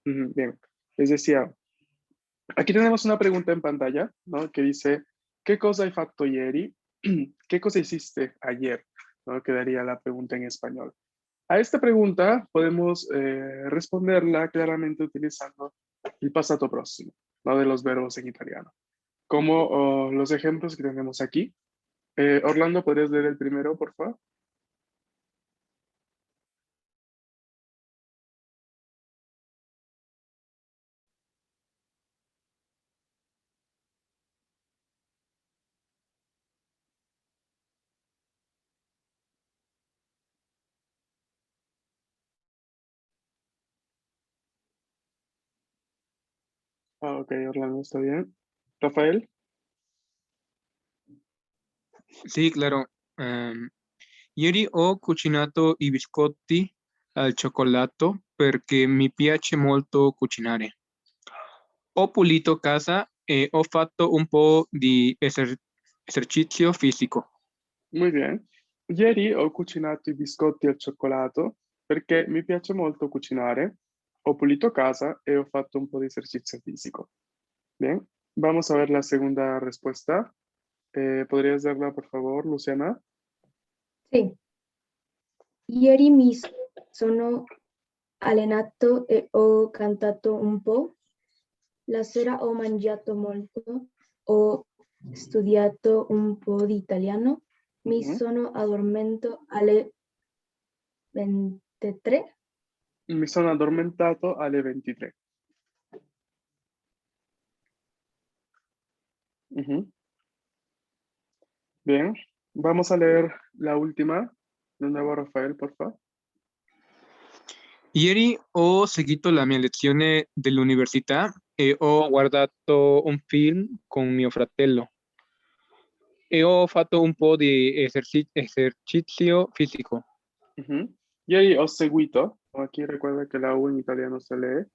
Bien, les decía, aquí tenemos una pregunta en pantalla, ¿no? Que dice, ¿qué cosa hai fatto ieri? ¿Qué cosa hiciste ayer? ¿No? Quedaría la pregunta en español. A esta pregunta podemos responderla claramente utilizando el pasado próximo, ¿no? De los verbos en italiano. Como los ejemplos que tenemos aquí. Orlando, ¿podrías leer el primero, por favor? Ah, ok, Orlando, está bien. Rafael. Sì, claro. Ieri ho cucinato i biscotti al cioccolato perché mi piace molto cucinare. Ho pulito casa e ho fatto un po' di esercizio fisico. Muy bien. Ieri ho cucinato i biscotti al cioccolato perché mi piace molto cucinare. Ho pulito casa e ho fatto un po' di esercicio físico. Bien, vamos a ver la segunda respuesta. ¿Podrías darla, por favor, Luciana? Sì. Ieri mi sono allenato e ho cantato un po'. La sera ho mangiato molto. Ho studiato un po' di italiano. Mi Ujú. sono addormentato alle 23. Mi sono addormentato alle 23. Ujú. Bien, vamos a leer la última. De nuevo, Rafael, por favor. Ieri ho seguito la mia lezione dell'università e ho guardato un film con mio fratello e ho fatto un po' di esercizio fisico. Ujú. Ieri ho seguito, aquí recuerda que la U in italiano se lee,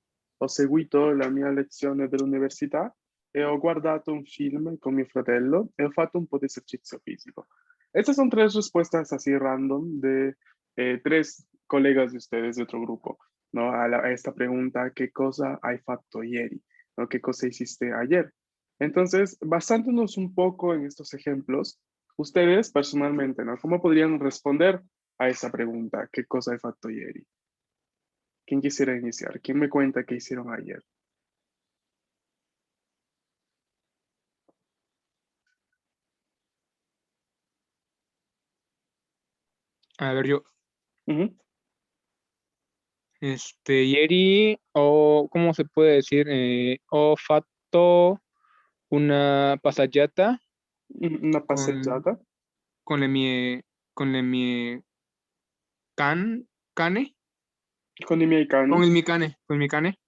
ho seguito la mia lezione dell'università e ho guardato un film con mio fratello e ho fatto un po' di esercicio físico. Estas son tres respuestas así random de tres colegas de ustedes de otro grupo, ¿no? A esta pregunta, ¿qué cosa hai fatto ieri? ¿No? ¿Qué cosa hiciste ayer? Entonces, basándonos un poco en estos ejemplos, ustedes personalmente, ¿no? ¿Cómo podrían responder a esa pregunta? ¿Qué cosa hai fatto ieri? ¿Quién quisiera iniciar? ¿Quién me cuenta qué hicieron ayer? A ver, yo, Ujú. ieri ho, ¿cómo se puede decir? Ho fatto una passeggiata Una con, passeggiata con con le mie cane, con i miei con cani. il mio cane, con il mio cane.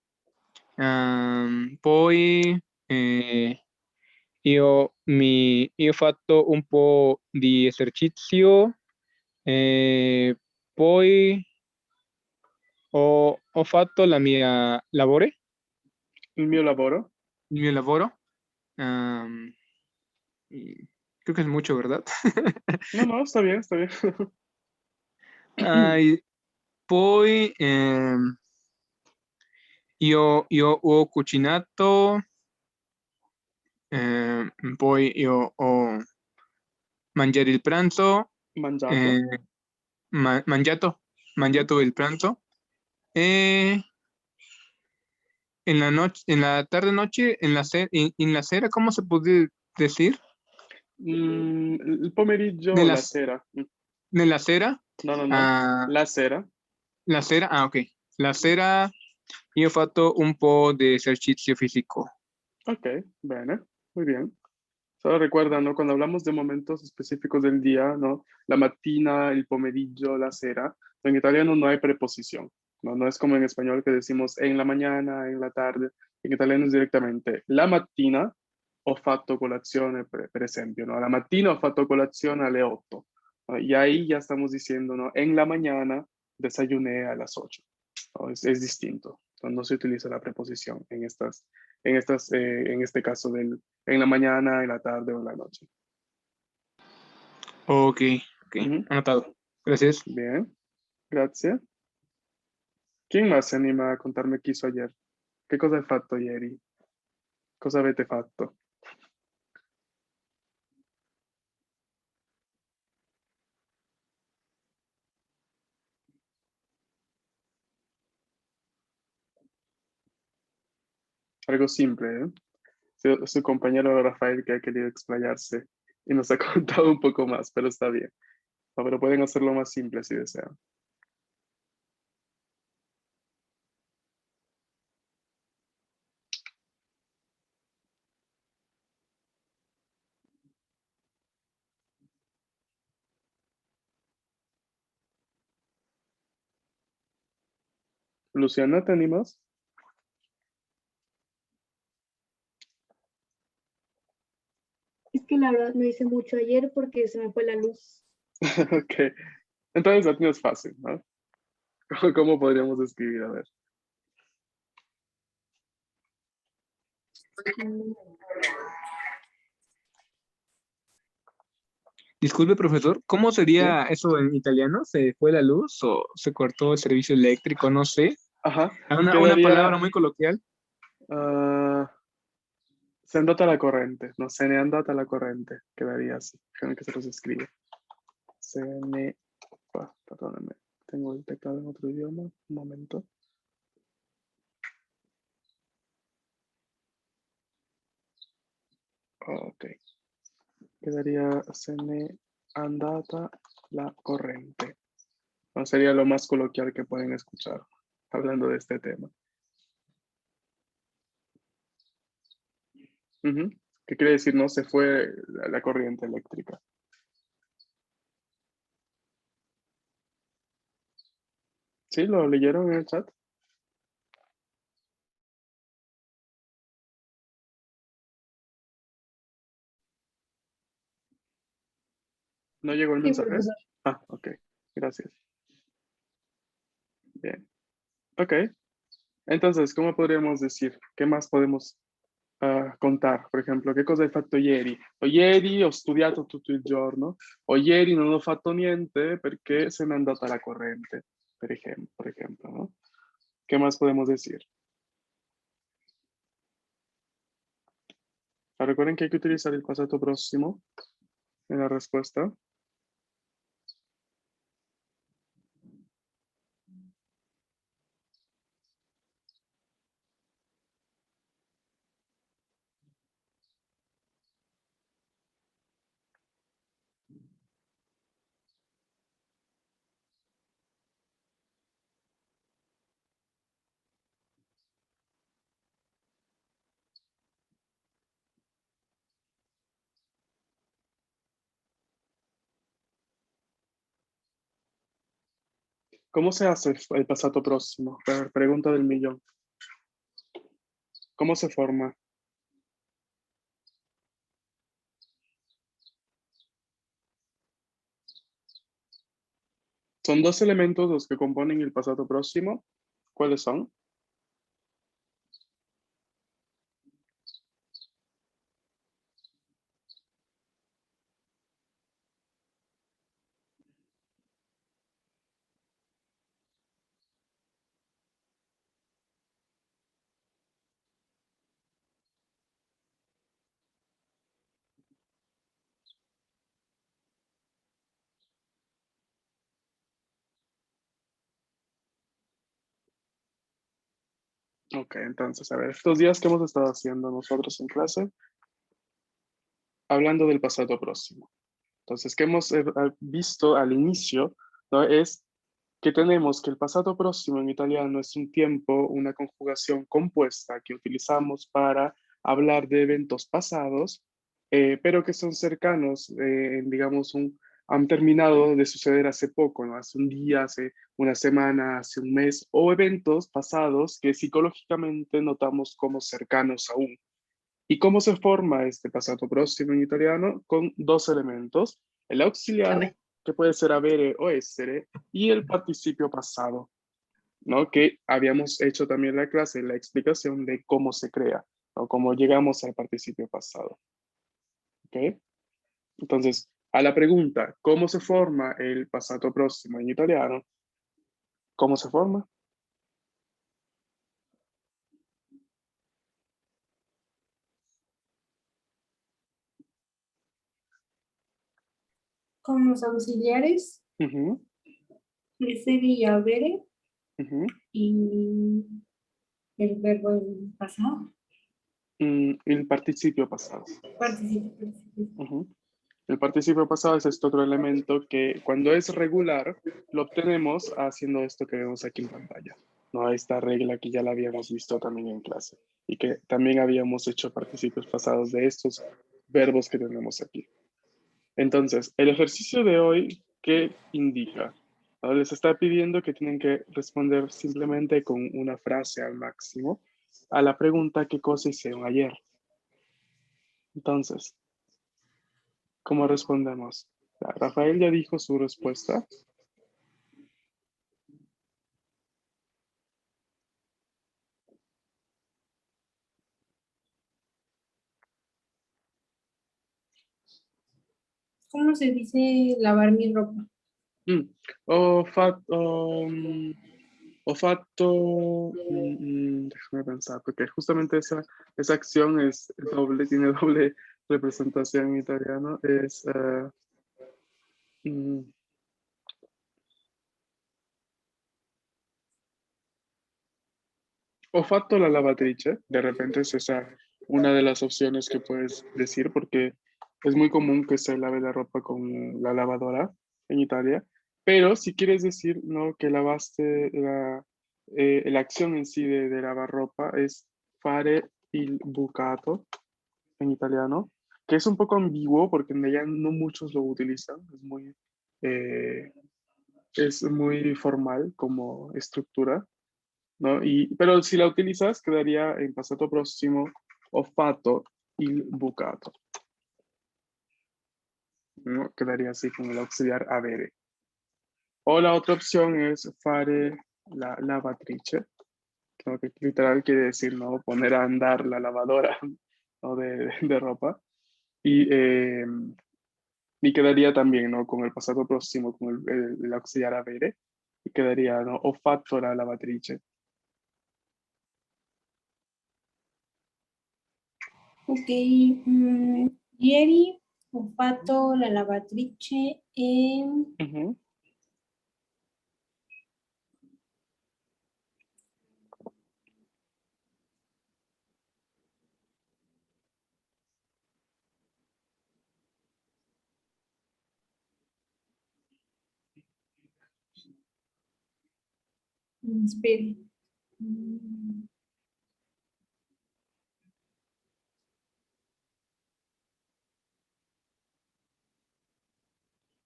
Poi io ho fatto un po' di esercizio, poi ho fatto la mia Il mio lavoro. il mio lavoro. Am, y creo que es mucho, ¿verdad? No, no, está bien, está bien. Ah, y poi io ho cucinato, poi io ho mangiato il pranzo, Mangiato. eh, mangiato il pranzo, e en la noche, en la tarde noche, en la sera, ¿cómo se puede decir? Il pomeriggio o la Nella, sera? nella sera, No, no, no. ah, La sera. la sera, ok, la sera io ho fatto un po' di esercizio fisico. Ok, bene, muy bien. Solo recuerda, ¿no? Cuando hablamos de momentos específicos del día, ¿no? La mattina, il pomeriggio, la sera, en italiano no hay preposición, ¿no? No es como en español que decimos en la mañana, en la tarde. En italiano es directamente la mattina ho fatto colazione, per esempio, ¿no? La mattina ho fatto colazione alle 8, ¿no? Y ahí ya estamos diciendo, ¿no? En la mañana desayuné a las 8, ¿no? Es distinto. No se utiliza la preposición en este caso en la mañana, en la tarde o en la noche. Ok, ok, Ujú. anotado. Gracias. Bien, gracias. ¿Quién más se anima a contarme qué hizo ayer? Che cosa hai fatto ieri? Cosa avete fatto? Algo simple, ¿eh? Su compañero Rafael que ha querido explayarse y nos ha contado un poco más, pero está bien. No, pero pueden hacerlo más simple si desean. Luciana, ¿te animas? Es que la verdad no hice mucho ayer porque se me fue la luz. Ok. Entonces la tienes fácil, ¿no? ¿Cómo podríamos escribir? A ver. Mm, Disculpe, profesor, ¿cómo ¿Sí? sería eso en italiano? ¿Se fue la luz o se cortó el servicio eléctrico? No sé. Ajá. Una palabra Quedaría... muy coloquial. ah, se è andata la corrente. No, se n'è andata la corrente. Quedaría así. Déjame que se los escribe. Se ne... perdóname. Tengo el teclado en otro idioma. Un momento. Ok. Quedaría se n'è andata la corrente. No sería lo más coloquial que pueden escuchar hablando de este tema. Ujú. ¿Qué quiere decir? No se fue la corriente eléctrica. ¿Sí? ¿Lo leyeron en el chat? ¿No llegó el Sí, mensaje? profesor. Ah, ok. Gracias. Bien. Ok. Entonces, ¿cómo podríamos decir? ¿Qué más podemos contar? Per esempio, che cosa hai fatto ieri? O ieri ho studiato tutto il giorno, o ieri non ho fatto niente perché se n'è andata la corrente, por ejemplo, ¿no? ¿Qué más podemos decir? Recuerden que hay que utilizar el pasado próximo en la respuesta. ¿Cómo se hace el pasado próximo? Pregunta del millón. ¿Cómo se forma? Son dos elementos los que componen el pasado próximo. ¿Cuáles son? Ok, entonces, a ver, estos días que hemos estado haciendo nosotros en clase, hablando del pasado próximo. Entonces, ¿qué hemos visto al inicio? ¿No? Es que tenemos que el pasado próximo en italiano es un tiempo, una conjugación compuesta que utilizamos para hablar de eventos pasados, pero que son cercanos, digamos, han terminado de suceder hace poco, ¿no? Hace un día, hace una semana, hace un mes, o eventos pasados que psicológicamente notamos como cercanos aún. ¿Y cómo se forma este pasado próximo en italiano? Con dos elementos, el auxiliar, que puede ser avere o essere, y el participio pasado, ¿no? Que habíamos hecho también la clase, la explicación de cómo se crea, o cómo llegamos al participio pasado. ¿Ok? Entonces, a la pregunta, ¿cómo se forma el pasado próximo en italiano? ¿Cómo se forma? con los auxiliares, Ujú, essere y avere, ujú. y el verbo en pasado. El participio pasado. Participio, participio. Ujú. El participio pasado es este otro elemento que cuando es regular lo obtenemos haciendo esto que vemos aquí en pantalla. ¿No? Esta regla que ya la habíamos visto también en clase y que también habíamos hecho participios pasados de estos verbos que tenemos aquí. Entonces, el ejercicio de hoy, ¿qué indica? ¿No? Les está pidiendo que tienen que responder simplemente con una frase al máximo a la pregunta ¿qué cosa hicieron ayer? Entonces, ¿cómo respondemos? Ya, Rafael ya dijo su respuesta. ¿Cómo se dice lavar mi ropa? Mm, Ho fatto, ho fatto, déjame pensar, porque justamente esa acción es doble, tiene doble representación en italiano. Es, mm, ho fatto la lavatrice, de repente es esa una de las opciones que puedes decir, porque es muy común que se lave la ropa con la lavadora en Italia, pero si quieres decir no que lavaste la acción en sí de lavar ropa es fare il bucato en italiano, que es un poco ambiguo porque en ella no muchos lo utilizan, eh, es muy formal como estructura, ¿no? Pero si la utilizas, quedaría en passato próximo ho fatto il bucato, ¿no? Quedaría así con el auxiliar avere. O la otra opción es fare la lavatrice, ¿no? Que literal quiere decir, ¿no? Poner a andar la lavadora, ¿no? de ropa. Y quedaría también, ¿no? Con el pasado próximo, con el auxiliar avere, y quedaría, ¿no? Ho fatto la lavatrice. Ok, ieri ho fatto la lavatrice e Ujú. espere. Mm,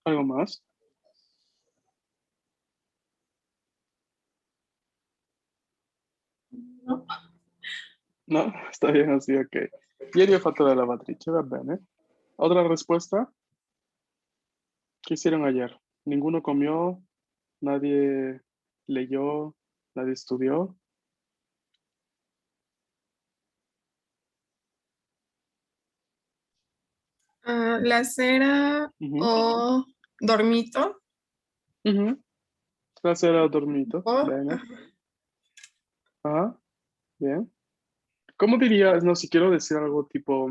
¿Algo más? no. No, está bien así, ok. Ieri ho fatto la lavatrice, va bene. Otra respuesta, ¿qué hicieron ayer? Ninguno comió, nadie leyó, nadie estudió. La cera Ujú, o dormito. ujú. La sera ho dormito, O, bene. Ajá, bien. ¿Cómo dirías, no, si quiero decir algo tipo,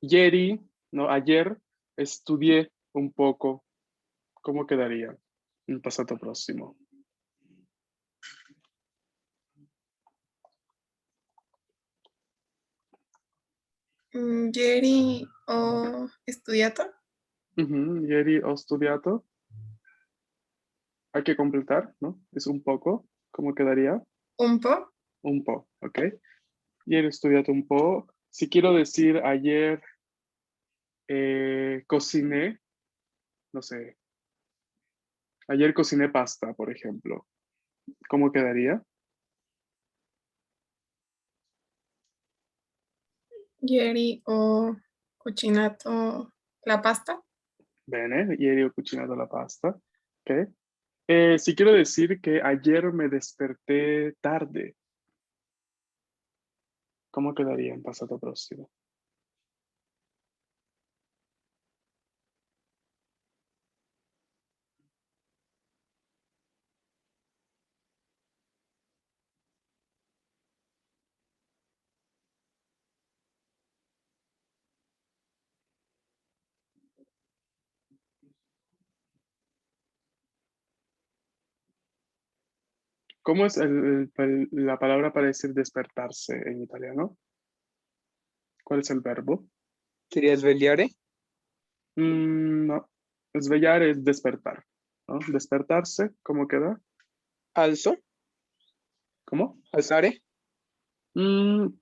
ieri, no, ayer estudié un poco, ¿cómo quedaría en pasado próximo? ieri ho studiato. Ujú, ieri ho studiato, hay que completar, ¿no? Es un poco, ¿cómo quedaría? Un po'. Un po', ¿ok? Ieri ho studiato un po'. Si quiero decir ayer cociné, no sé, ayer cociné pasta, por ejemplo, ¿cómo quedaría? Ieri ho cucinato la pasta. Bene, ieri ho cucinato la pasta, ¿ok? Si quiero decir que ayer me desperté tarde, ¿cómo quedaría en pasado próximo? ¿Cómo es la palabra para decir despertarse en italiano? ¿Cuál es el verbo? ¿Sería svegliare? No. Svegliare es despertar, ¿no? Despertarse, ¿cómo queda? ¿Alzo? ¿Cómo? ¿Alzare?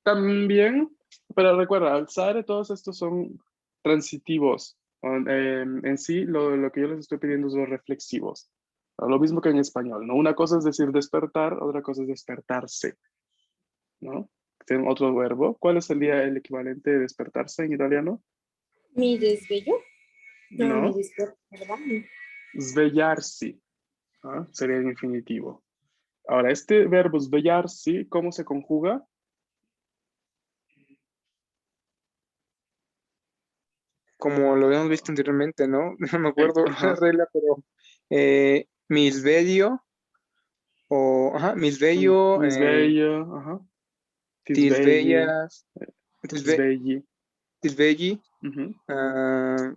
También, pero recuerda, alzare, todos estos son transitivos. En sí, lo que yo les estoy pidiendo es los reflexivos. Lo mismo que en español, ¿no? Una cosa es decir despertar, otra cosa es despertarse, ¿no? Tienen otro verbo. ¿Cuál sería el equivalente de despertarse en italiano? Mi desvello. No, mi No, despierto, ¿verdad? svegliarsi, ¿ah? Sería en infinitivo. Ahora, este verbo svegliarsi, ¿cómo se conjuga? Como lo habíamos visto anteriormente, ¿no? No me acuerdo la Ajá. regla, pero mi sveglio o, ajá, mi sveglio, Mi sveglio, ajá. Ti ti svegli, sveglias, ti svegli. ti svegli, Ujú. ah,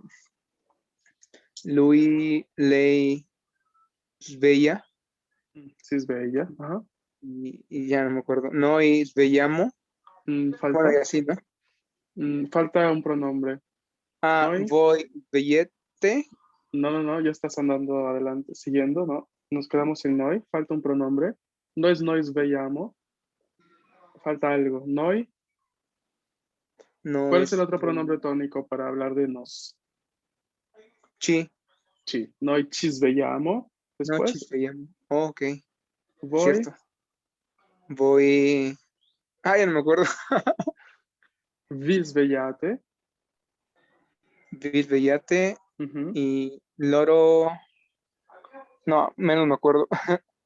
lui, lei sveglia, Si sveglia, ajá. y ya no me acuerdo. Noi svegliamo, bueno, y Falta. así, ¿no? Falta un pronombre. Ah, Noi. voi svegliate, No, no, no, ya estás andando adelante, siguiendo, ¿no? Nos quedamos sin noi, falta un pronombre. No es noi svegliamo, falta algo. Noi. ¿Cuál noi es el otro sve- pronombre tónico para hablar de nos? ci, Ci. Noi ci svegliamo. no ci Después, svegliamo. Oh, ok, voi, cierto. Voy, ya no me acuerdo. vi svegliate. Vi svegliate Ujú. y loro, no, menos me acuerdo.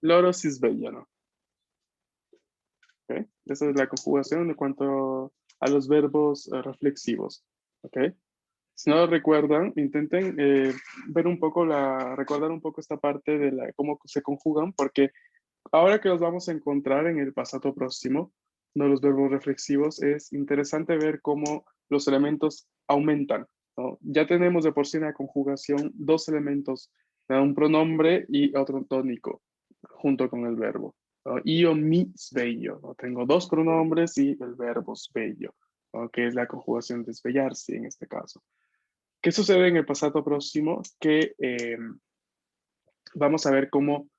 Loro si svegliano. ¿Ok? Esa es la conjugación en cuanto a los verbos reflexivos. ¿Ok? Si no lo recuerdan, intenten ver un poco recordar un poco esta parte de cómo se conjugan, porque ahora que los vamos a encontrar en el pasado próximo, ¿no? Los verbos reflexivos, es interesante ver cómo los elementos aumentan, ¿no? Ya tenemos de por sí en la conjugación dos elementos, ¿no? Un pronombre y otro tónico, junto con el verbo, ¿no? Io mi sveglio, ¿no? Tengo dos pronombres y el verbo sveglio, ¿no? Que es la conjugación de svegliarsi en este caso. ¿Qué sucede en el pasado próximo? Que vamos a ver cómo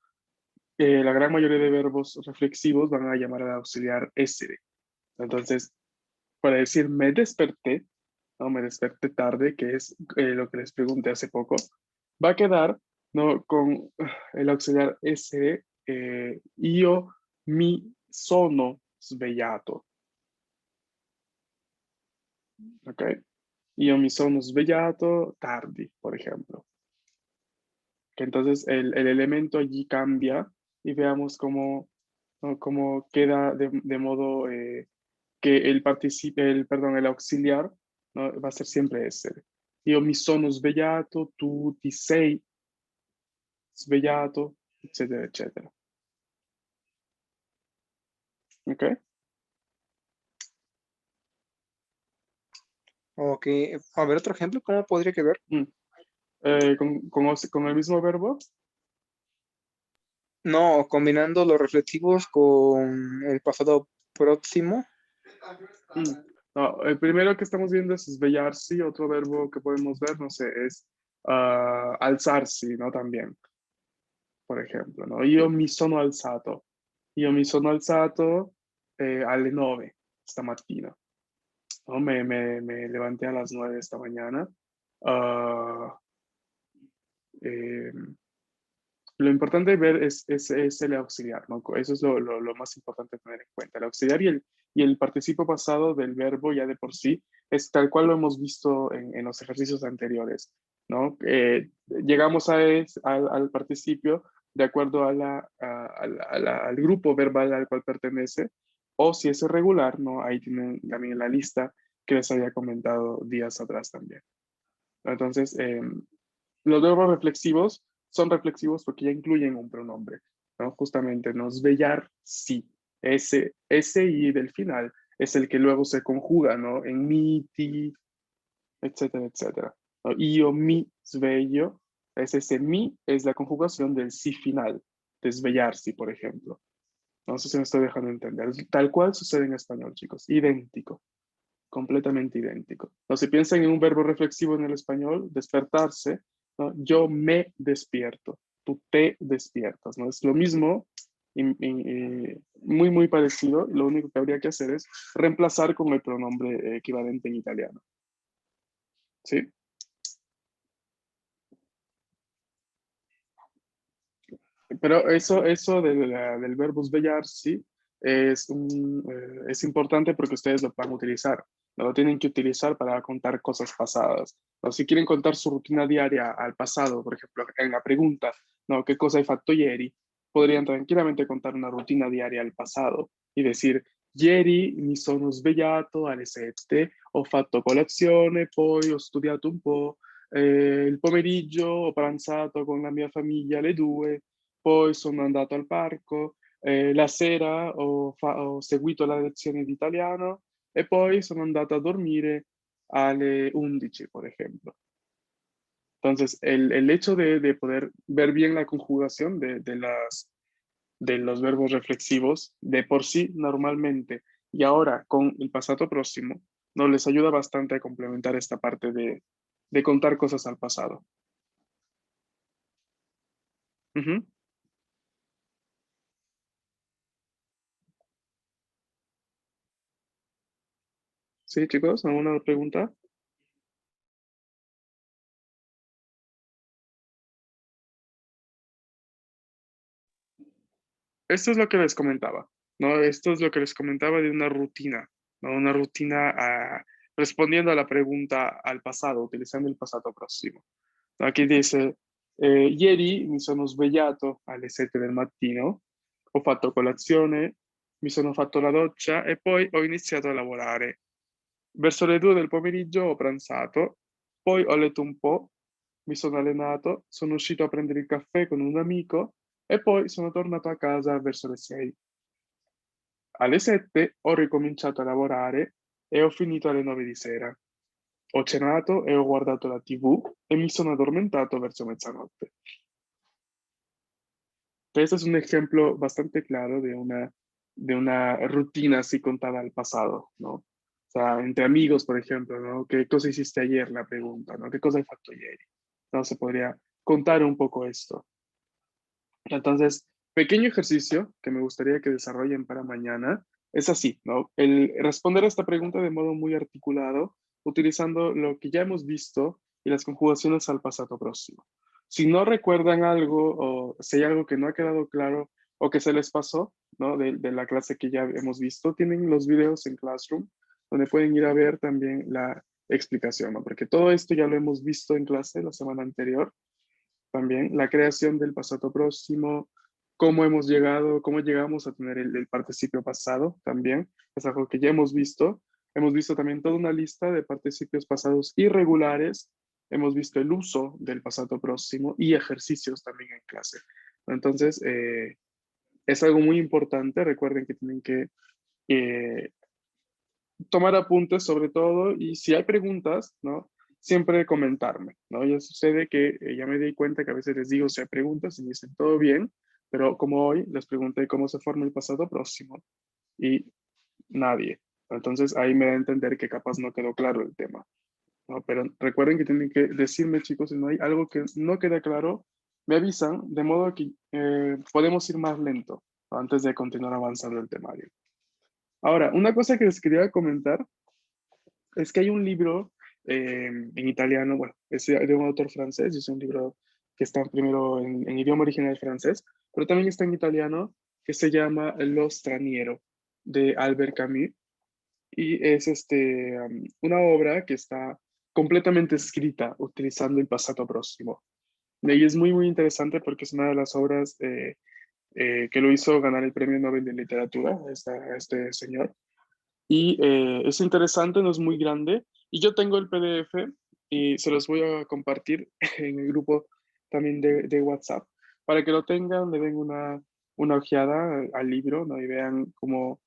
la gran mayoría de verbos reflexivos van a llamar al auxiliar essere. Entonces, para decir me desperté, ¿no? Me desperté tarde, que es lo que les pregunté hace poco, va a quedar, ¿no? Con el auxiliar essere, io mi sono svegliato. ¿Ok? Io mi sono svegliato tardi, por ejemplo. Que entonces el elemento allí cambia y veamos cómo, ¿no? Cómo queda de modo que perdón, el auxiliar, ¿no? Va a ser siempre ese. Io mi sono svegliato, tu ti sei svegliato, etcétera, etcétera. ¿Ok? Ok, a ver otro ejemplo, ¿cómo podría quedar? Con el mismo verbo. No, combinando los reflexivos con el pasado próximo. Mm, No, el primero que estamos viendo es svegliarsi, otro verbo que podemos ver, no sé, es alzarsi, ¿no? También, por ejemplo, ¿no? Io mi sono alzato. Io mi sono alzato alle 9 stamattina, ¿no? Me levanté a las 9 esta mañana. Ah, eh, lo importante de ver es el auxiliar, ¿no? Eso es lo más importante tener en cuenta. El auxiliar y el participio pasado del verbo ya de por sí es tal cual lo hemos visto en los ejercicios anteriores, ¿no? Llegamos al participio de acuerdo al grupo verbal al cual pertenece, o si es irregular, ¿no? Ahí tienen también la lista que les había comentado días atrás también. Entonces, los verbos reflexivos son reflexivos porque ya incluyen un pronombre, ¿no? Justamente, ¿no? Svegliar, sí. Ese y del final es el que luego se conjuga, ¿no? En mi, ti, etcétera, etcétera. ¿No? Io mi sveglio, ese mi es la conjugación del sí final, de svegliarsi, por ejemplo. No sé si me estoy dejando entender. Tal cual sucede en español, chicos. Idéntico. Completamente idéntico. No, si piensan en un verbo reflexivo en el español, despertarse, ¿no? Yo me despierto. Tú te despiertas, ¿no? Es lo mismo, muy, muy parecido. Lo único que habría que hacer es reemplazar con el pronombre equivalente en italiano. ¿Sí? Pero eso del verbo svegliarsi es importante porque ustedes lo van a utilizar. No lo tienen que utilizar para contar cosas pasadas. O si quieren contar su rutina diaria al pasado, por ejemplo, en la pregunta, ¿no? ¿Qué cosa hai fatto ieri? Podrían tranquillamente contar una rutina diaria al pasado y decir, ieri mi sono svegliato alle 7, ho fatto colazione, poi ho studiato un po', il pomeriggio ho pranzato con la mia famiglia alle 2, poi sono andato al parco, la sera ho seguito la lezione di italiano e poi sono andato a dormire alle 11, por ejemplo. Entonces, el hecho de poder ver bien la conjugación de los verbos reflexivos de por sí normalmente y ahora con el pasado próximo, nos les ayuda bastante a complementar esta parte de contar cosas al pasado. Ujú. Sí, chicos, ¿alguna pregunta? Esto es lo que les comentaba, ¿no? Esto es lo que les comentaba de una rutina, ¿no? Una rutina respondiendo a la pregunta al pasado, utilizando el pasado próximo. Aquí dice, ieri mi sono svegliato alle 7 del mattino, ho fatto colazione, mi sono fatto la doccia e poi ho iniziato a lavorare. Verso le 2 del pomeriggio ho pranzato, poi ho letto un po', mi sono allenato, sono uscito a prendere il caffè con un amico e poi sono tornato a casa verso le 6. Alle 7 ho ricominciato a lavorare e ho finito alle 9 di sera. Ho cenato e ho guardato la TV e mi sono addormentato verso mezzanotte. Este es un ejemplo bastante claro de una rutina así contada al pasado, ¿no? O sea, entre amigos, por ejemplo, ¿no? ¿Qué cosa hiciste ayer? La pregunta, ¿no? ¿Qué cosa hai fatto ieri? ¿No? Se podría contar un poco esto. Entonces, pequeño ejercicio que me gustaría que desarrollen para mañana es así, ¿no? El responder a esta pregunta de modo muy articulado, utilizando lo que ya hemos visto y las conjugaciones al pasado próximo. Si no recuerdan algo o si hay algo que no ha quedado claro o que se les pasó, ¿no? De la clase que ya hemos visto, tienen los videos en Classroom donde pueden ir a ver también la explicación, ¿no? Porque todo esto ya lo hemos visto en clase la semana anterior también, la creación del pasado próximo, cómo hemos llegado, cómo llegamos a tener el participio pasado también, es algo que ya hemos visto. Hemos visto también toda una lista de participios pasados irregulares, hemos visto el uso del pasado próximo y ejercicios también en clase. Entonces, es algo muy importante, recuerden que tienen que eh, tomar apuntes sobre todo y si hay preguntas, ¿no? Siempre comentarme, ¿no? Ya sucede que ya me di cuenta que a veces les digo si hay preguntas y me dicen todo bien, pero como hoy les pregunté cómo se forma el pasado próximo y nadie. Entonces ahí me da a entender que capaz no quedó claro el tema, ¿no? Pero recuerden que tienen que decirme, chicos, si no hay algo que no queda claro, me avisan, de modo que podemos ir más lento, ¿no? Antes de continuar avanzando el temario. Ahora, una cosa que les quería comentar es que hay un libro en italiano, bueno, es de un autor francés, es un libro que está primero en idioma original francés, pero también está en italiano, que se llama Lo straniero, de Albert Camus, y es una obra que está completamente escrita utilizando el pasado próximo. Y es muy, muy interesante porque es una de las obras que lo hizo ganar el Premio Nobel de Literatura, este señor. Y es interesante, no es muy grande. Y yo tengo el PDF y se los voy a compartir en el grupo también de WhatsApp para que lo tengan, le den una ojeada al libro, ¿no? Y vean cómo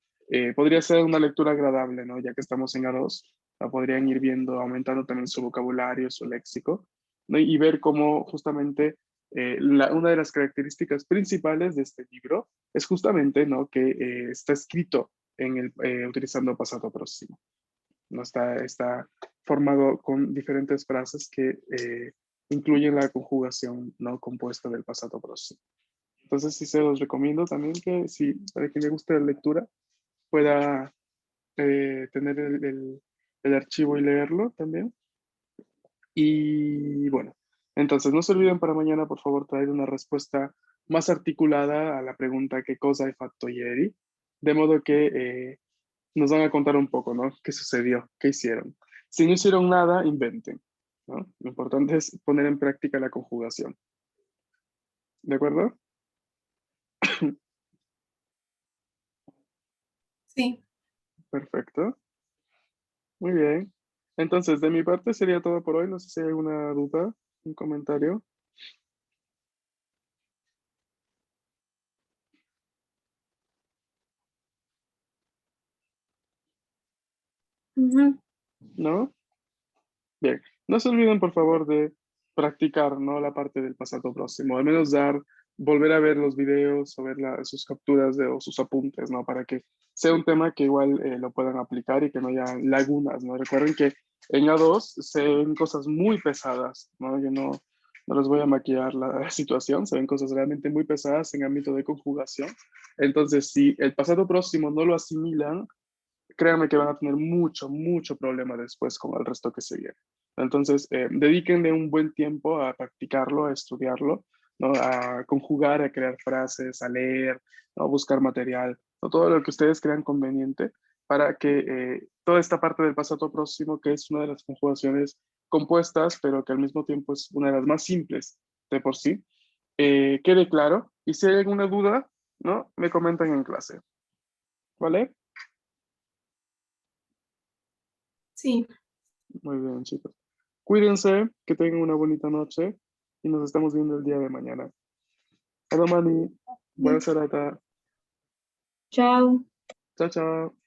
podría ser una lectura agradable, ¿no? Ya que estamos en A2, la podrían ir viendo, aumentando también su vocabulario, su léxico, ¿no? Y ver cómo justamente una de las características principales de este libro es justamente, ¿no?, que está escrito utilizando pasado próximo. ¿No? Está formado con diferentes frases que incluyen la conjugación no compuesta del pasado próximo. Entonces sí se los recomiendo también que si para quien le guste la lectura pueda tener el archivo y leerlo también. Y bueno, entonces no se olviden para mañana, por favor, traer una respuesta más articulada a la pregunta ¿qué cosa è fatto ieri? De modo que nos van a contar un poco, ¿no? ¿Qué sucedió? ¿Qué hicieron? Si no hicieron nada, inventen, ¿no? Lo importante es poner en práctica la conjugación. ¿De acuerdo? Sí. Perfecto. Muy bien. Entonces, de mi parte sería todo por hoy. No sé si hay alguna duda, un comentario. Ujú. ¿No? Bien. No se olviden, por favor, de practicar, ¿no?, la parte del pasado próximo. Al menos volver a ver los videos o ver sus capturas o sus apuntes, ¿no? Para que sea un tema que igual lo puedan aplicar y que no haya lagunas, ¿no? Recuerden que en A2 se ven cosas muy pesadas, ¿no? Yo no les voy a maquillar la situación, se ven cosas realmente muy pesadas en ámbito de conjugación. Entonces, si el pasado próximo no lo asimilan, créanme que van a tener mucho problema después con el resto que se viene. Entonces, dedíquenle un buen tiempo a practicarlo, a estudiarlo, ¿no?, a conjugar, a crear frases, a leer, ¿no?, a buscar material, ¿no?, todo lo que ustedes crean conveniente para que toda esta parte del pasado próximo, que es una de las conjugaciones compuestas, pero que al mismo tiempo es una de las más simples de por sí, quede claro. Y si hay alguna duda, ¿no?, me comentan en clase. ¿Vale? Sí. Muy bien, chicos. Cuídense, que tengan una bonita noche y nos estamos viendo el día de mañana. Hola, Mani. Buena serata. Chao. Chao, chao.